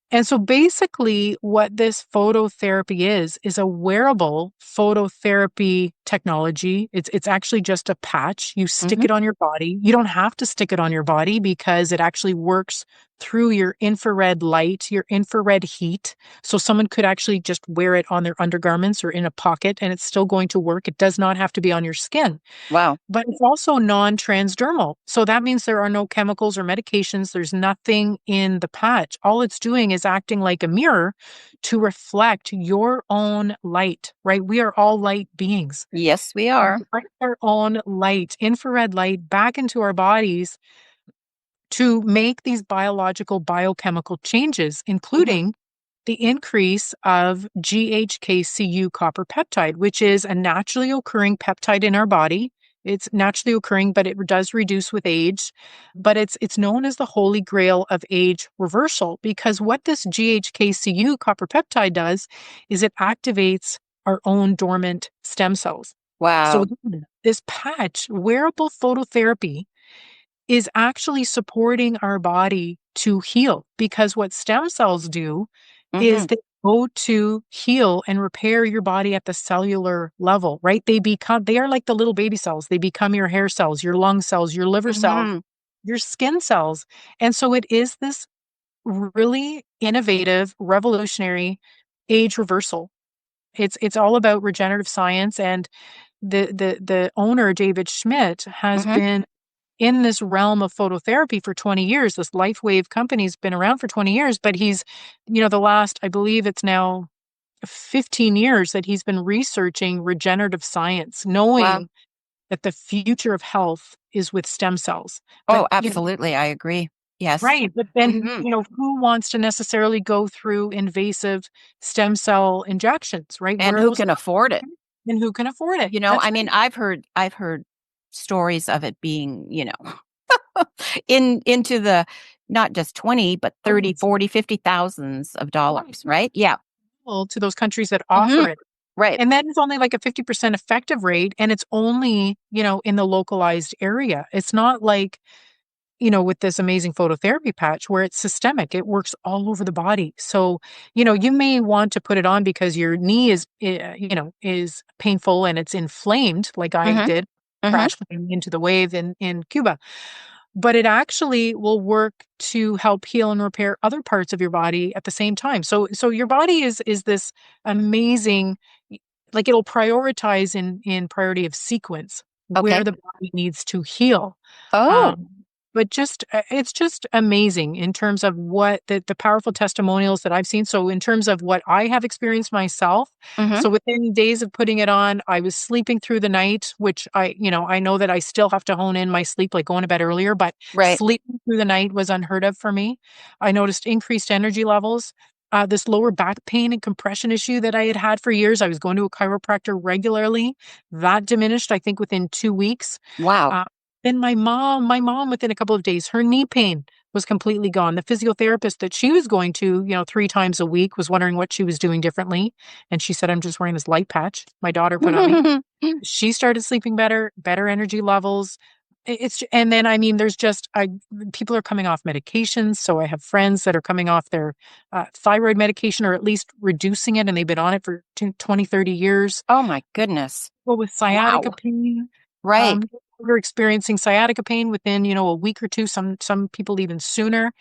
And so basically what this phototherapy is a wearable phototherapy technology. It's actually just a patch. You stick Mm-hmm. it on your body. You don't have to stick it on your body because it actually works through your infrared light, your infrared heat. So someone could actually just wear it on their undergarments or in a pocket and it's still going to work. It does not have to be on your skin. Wow. But it's also non-transdermal. So that means there are no chemicals or medications. There's nothing in the patch. All it's doing is acting like a mirror to reflect your own light, right? We are all light beings. Yes, we And are. reflect our own light, infrared light, back into our bodies to make these biological biochemical changes, Mm-hmm. including the increase of GHKCU copper peptide, which is a naturally occurring peptide in our body. It's naturally occurring, but it does reduce with age. But it's known as the holy grail of age reversal because what this GHKCU copper peptide does is it activates our own dormant stem cells. So Wow. again, this patch, wearable phototherapy, is actually supporting our body to heal because what stem cells do is Mm-hmm. they go to heal and repair your body at the cellular level, right? They are like the little baby cells. They become your hair cells, your lung cells, your liver cells, Mm-hmm. your skin cells. And so it is this really innovative, revolutionary age reversal. It's all about regenerative science and the owner, David Schmidt, has Mm-hmm. been in this realm of phototherapy for 20 years. This LifeWave company's been around for 20 years, but he's, the last, I believe it's now 15 years that he's been researching regenerative science, Wow. knowing that the future of health is with stem cells. But, Oh, absolutely. I agree. Yes. right. But then, Mm-hmm. who wants to necessarily go through invasive stem cell injections, right? And Where are who those can afford it? and who can afford it? I That's mean, right. I've heard stories of it being, into the not just 20, but 30, Thousands. 40, 50 thousands of dollars, right? Yeah. To those countries that Mm-hmm. offer it. Right. And that is only like a 50% effective rate. And it's only, in the localized area. It's not like, with this amazing phototherapy patch where it's systemic. It works all over the body. So, you may want to put it on because your knee is painful and it's inflamed, like I Mm-hmm. did, Mm-hmm. crash into the wave in Cuba. But it actually will work to help heal and repair other parts of your body at the same time. So your body is this amazing, like it'll prioritize in priority of sequence where Okay. the body needs to heal. Oh, Um, but just it's just amazing in terms of what the powerful testimonials that I've seen. So in terms of what I have experienced myself, Hmm. so within days of putting it on, I was sleeping through the night, which I know that I still have to hone in my sleep, like going to bed earlier, but Right. sleeping through the night was unheard of for me. I noticed increased energy levels. This lower back pain and compression issue that I had had for years, I was going to a chiropractor regularly. That diminished, I think, within 2 weeks. Wow. Uh, then my mom, within a couple of days, her knee pain was completely gone. The physiotherapist that she was going to, 3 times a week was wondering what she was doing differently. And she said, I'm just wearing this light patch my daughter put on me. She started sleeping better, better energy levels. And then, I mean, people are coming off medications. So I have friends that are coming off their thyroid medication or at least reducing it. And they've been on it for 20, 30 years. Oh my goodness. Well, with sciatica Wow. pain, Right. we're experiencing sciatica pain within, a week or two, some people even sooner.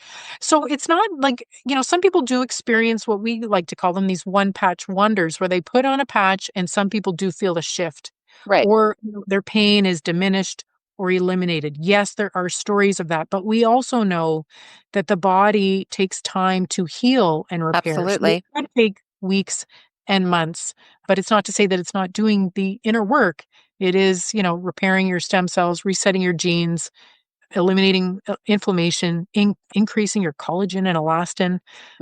So it's not like, some people do experience what we like to call them these one patch wonders, where they put on a patch and some people do feel a shift Right. or their pain is diminished or eliminated. Yes, there are stories of that, but we also know that the body takes time to heal and repair. So it Absolutely. could take weeks and months, but it's not to say that it's not doing the inner work. It is, repairing your stem cells, resetting your genes, eliminating inflammation, increasing your collagen and elastin.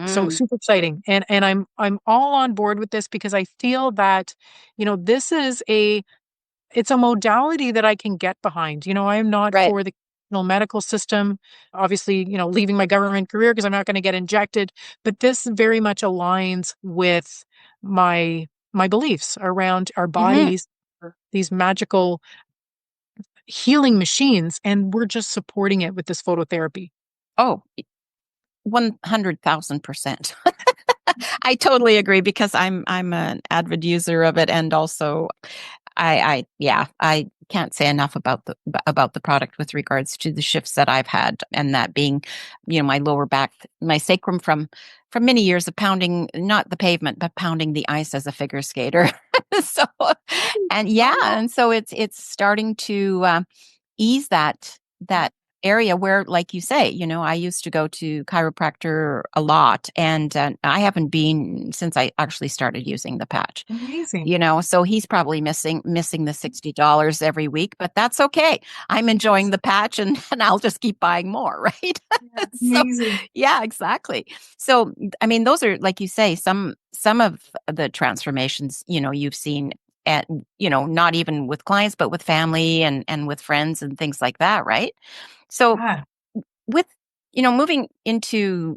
So Mm. super exciting. And I'm all on board with this because I feel that, this is it's a modality that I can get behind. I am not Right. for the medical system, obviously, leaving my government career because I'm not going to get injected, but this very much aligns with my beliefs around our Hmm. bodies, these magical healing machines, and we're just supporting it with this phototherapy. Oh, 100,000%. I totally agree because I'm an avid user of it, and also yeah, I can't say enough about the product with regards to the shifts that I've had, and that being, my lower back, my sacrum from many years of pounding not the pavement but pounding the ice as a figure skater. So, and yeah, Oh, and so it's starting to ease that area where, like you say, I used to go to chiropractor a lot, and I haven't been since I actually started using the patch. amazing. So he's probably missing the $60 every week, but that's okay. I'm enjoying the patch, and I'll just keep buying more, right? Yeah, So amazing. yeah, exactly. So I mean, those are, like you say, some of the transformations you've seen at, not even with clients but with family and with friends and things like that, right? So Yeah. with moving into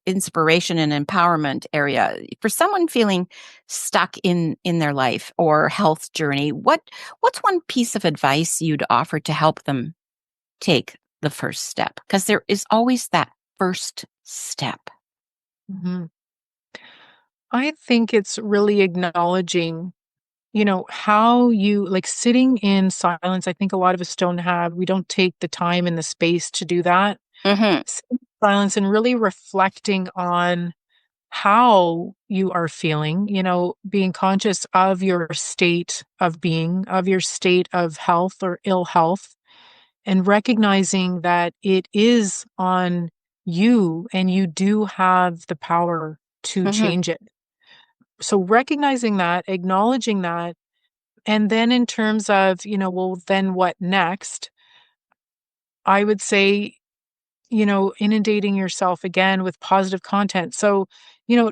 inspiration and empowerment area, for someone feeling stuck in their life or health journey, what's one piece of advice you'd offer to help them take the first step? Because there is always that first step. Mhm. I think it's really acknowledging, how you like sitting in silence. I think a lot of us we don't take the time and the space to do that. Hmm. Sitting in silence and really reflecting on how you are feeling, being conscious of your state of being, of your state of health or ill health, and recognizing that it is on you and you do have the power to Hmm. change it. So recognizing that, acknowledging that, and then in terms of, well, then what next? I would say, inundating yourself again with positive content. So,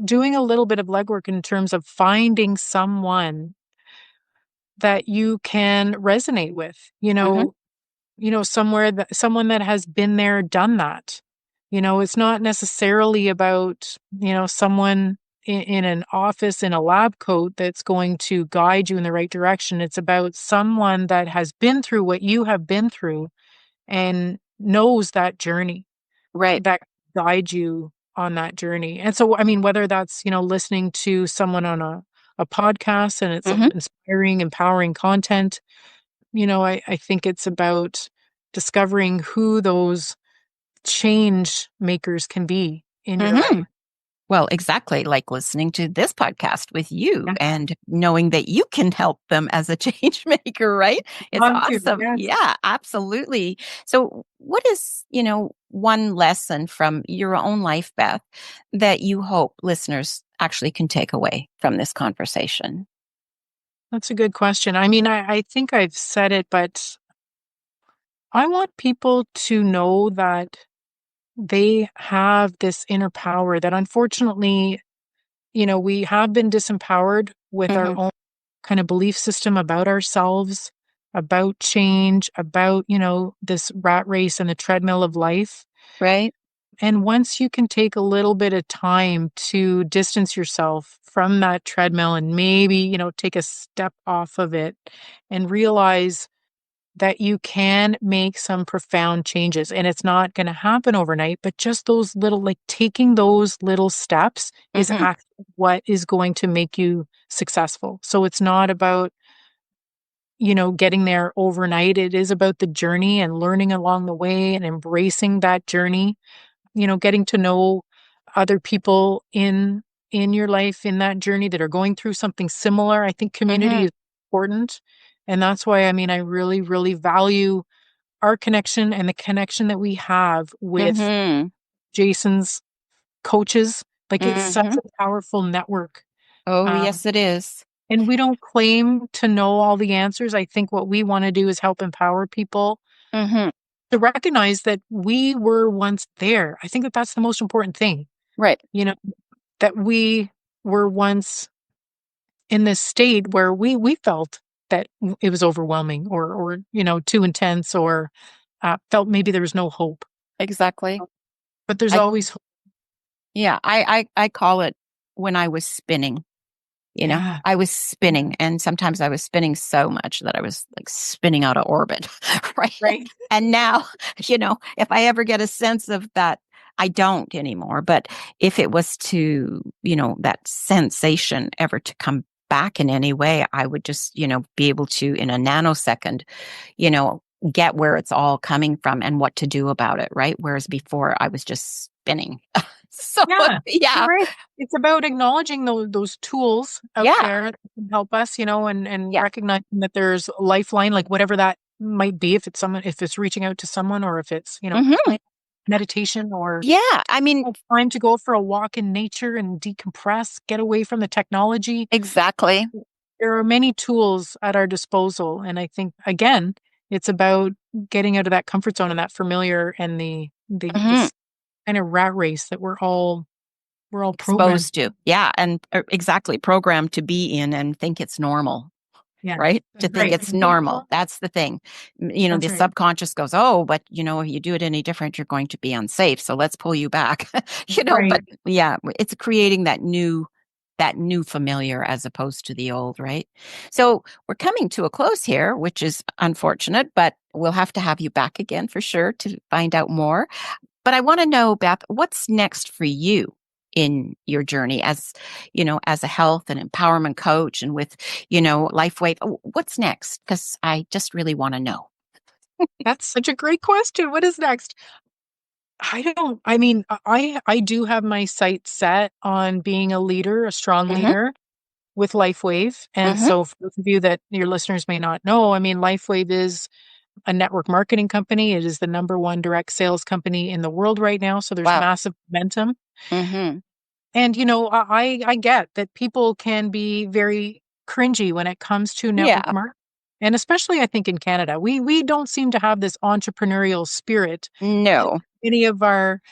doing a little bit of legwork in terms of finding someone that you can resonate with, Hmm. someone that has been there, done that. It's not necessarily about, someone in an office in a lab coat that's going to guide you in the right direction. It's about someone that has been through what you have been through and knows that journey Right. that guide you on that journey. And so, I mean, whether that's, listening to someone on a podcast and it's some Hmm. inspiring, empowering content, I think it's about discovering who those change makers can be in your Hmm. life. Well, exactly like listening to this podcast with you Yeah, and knowing that you can help them as a change maker, right? It's love to. awesome. Yes. Yeah, absolutely. So, what is, one lesson from your own life, Beth, that you hope listeners actually can take away from this conversation? That's a good question. I mean, I think I've said it, but I want people to know that they have this inner power that unfortunately, we have been disempowered with our Hmm. own kind of belief system about ourselves, about change, about, this rat race and the treadmill of life. Right? And once you can take a little bit of time to distance yourself from that treadmill and maybe, take a step off of it and realize that you can make some profound changes, and it's not going to happen overnight, but just those little, like taking those little steps is Hmm. actually what is going to make you successful. So it's not about, getting there overnight. It is about the journey and learning along the way and embracing that journey, getting to know other people in your life in that journey that are going through something similar. I think community Hmm. is important. And that's why, I mean, I really, really value our connection and the connection that we have with Hmm. Jason's coaches. Like it's such Hmm. a powerful network. Oh, Um, yes, it is. and we don't claim to know all the answers. I think what we want to do is help empower people Hmm. to recognize that we were once there. I think that that's the most important thing, Right. you know, that we were once in this state where we felt that it was overwhelming or too intense or felt maybe there was no hope. Exactly. But there's I always hope. Yeah, I call it when I was spinning. Yeah. I was Yeah. spinning, and sometimes I was spinning so much that I was like spinning out of orbit, right? Right. And now, if I ever get a sense of that, I don't anymore. But if it was to, that sensation ever to come back in any way, I would just, be able to, in a nanosecond, you know, get where it's all coming from and what to do about it, right? Whereas before I was just spinning. So, Yeah. You're yeah, right. It's about acknowledging those tools out yeah, there that can help us, and yeah. recognizing that there's a lifeline, like whatever that might be, if it's reaching out to someone or if it's, Hmm. meditation or Yeah, I mean, time to go for a walk in nature and decompress, get away from the technology. exactly. There are many tools at our disposal. And I think, again, it's about getting out of that comfort zone and that familiar and Mhm. this kind of rat race that we're all programmed. Exposed to. Yeah, and exactly programmed to be in and think it's normal, Yeah, right? To that's think right. it's normal. That's the thing. That's The right. subconscious goes, "Oh, but if you do it any different, you're going to be unsafe. So let's pull you back." But Right. yeah, it's creating that new familiar as opposed to the old, right? So we're coming to a close here, which is unfortunate, but we'll have to have you back again for sure to find out more. But I want to know, Beth, what's next for you in your journey as a health and empowerment coach and with, LifeWave? What's next? Because I just really want to know. That's such a great question. What is next? I mean, I do have my sights set on being a leader, a strong Hmm. leader with LifeWave. And Hmm. so for those of you that your listeners may not know, I mean, LifeWave is a network marketing company. It is the number one direct sales company in the world right now. So there's Wow. massive momentum. Hmm. And I get that people can be very cringy when it comes to network Yeah. marketing. And especially I think in Canada, we don't seem to have this entrepreneurial spirit that No. many of our,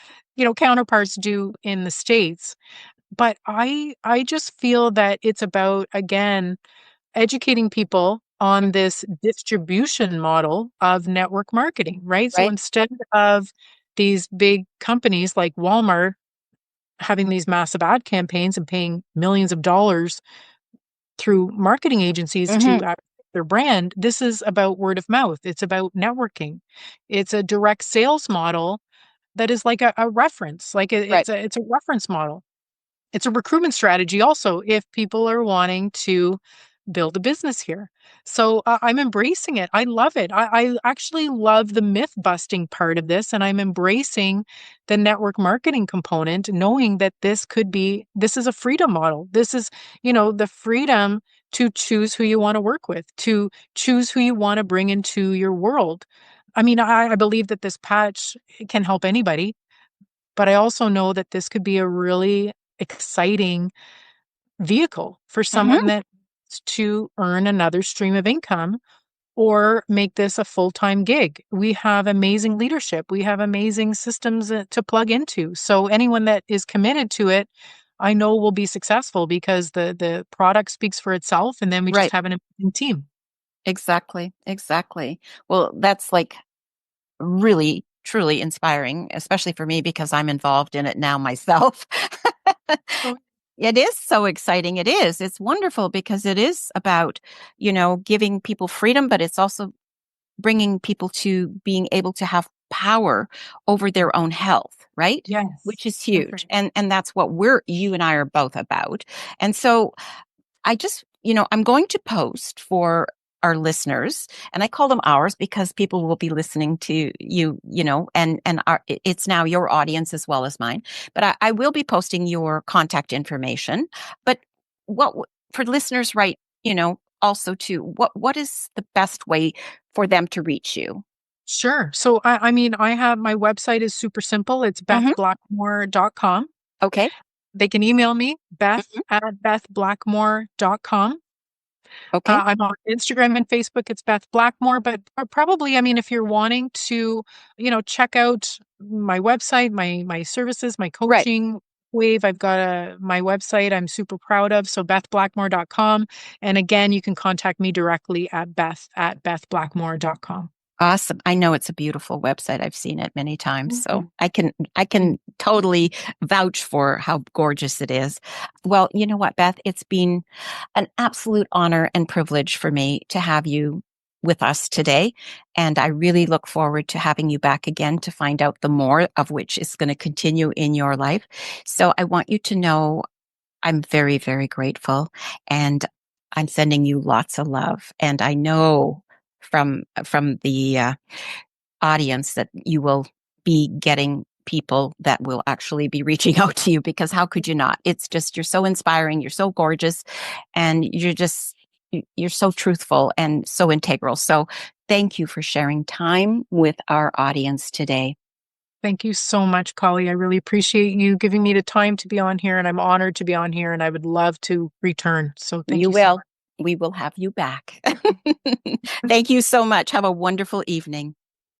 counterparts do in the States. But I just feel that it's about, again, educating people on this distribution model of network marketing, right? So Right. instead of these big companies like Walmart having these massive ad campaigns and paying millions of dollars through marketing agencies to Hmm. advertise their brand, this is about word of mouth. It's about networking. It's a direct sales model that is like a reference, like Right. it's a reference model. It's a recruitment strategy also if people are wanting to build a business here. So I'm embracing it. I love it. I actually love the myth busting part of this, and I'm embracing the network marketing component, knowing that this is a freedom model. This is, the freedom to choose who you want to work with, to choose who you want to bring into your world. I mean, I believe that this patch can help anybody, but I also know that this could be a really exciting vehicle for someone Hmm. that wants to earn another stream of income or make this a full-time gig. We have amazing leadership. We have amazing systems to plug into. So anyone that is committed to it, I know will be successful because the product speaks for itself, and then we just Right. have an amazing team. Exactly. Exactly. Well, that's like really, truly inspiring, especially for me because I'm involved in it now myself. Oh, It is so exciting. It is. It's wonderful because it is about, giving people freedom, but it's also bringing people to being able to have power over their own health, right? yes, Which is that's right. huge. And that's what you and I are both about. And so I just, I'm going to post for our listeners, and I call them ours because people will be listening to you, and it's now your audience as well as mine. But I will be posting your contact information. But for listeners, right? Also too, what is the best way for them to reach you? Sure. So I mean, I have my website is super simple. It's Hmm. bethblackmore.com. Okay. They can email me, Beth Hmm. at bethblackmore.com. Okay. I'm on Instagram and Facebook. It's Beth Blackmore, but probably, I mean, if you're wanting to, check out my website, my services, my Right. coaching wave, I've got my website I'm super proud of. So bethblackmore.com. And again, you can contact me directly at Beth at bethblackmore.com. Awesome. I know it's a beautiful website. I've seen it many times, Thank so you. I can totally vouch for how gorgeous it is. Well, you know what, Beth? It's been an absolute honor and privilege for me to have you with us today, and I really look forward to having you back again to find out the more of which is going to continue in your life. So I want you to know I'm very, very grateful, and I'm sending you lots of love. And I know from the audience that you will be getting people that will actually be reaching out to you because how could you not? It's just you're so inspiring, you're so gorgeous, and you're so truthful and so integral. So thank you for sharing time with our audience today. Thank you so much, Collie. I really appreciate you giving me the time to be on here, and I'm honored to be on here, and I would love to return. So thank You you so will. much. We will have you back. Thank you so much. Have a wonderful evening.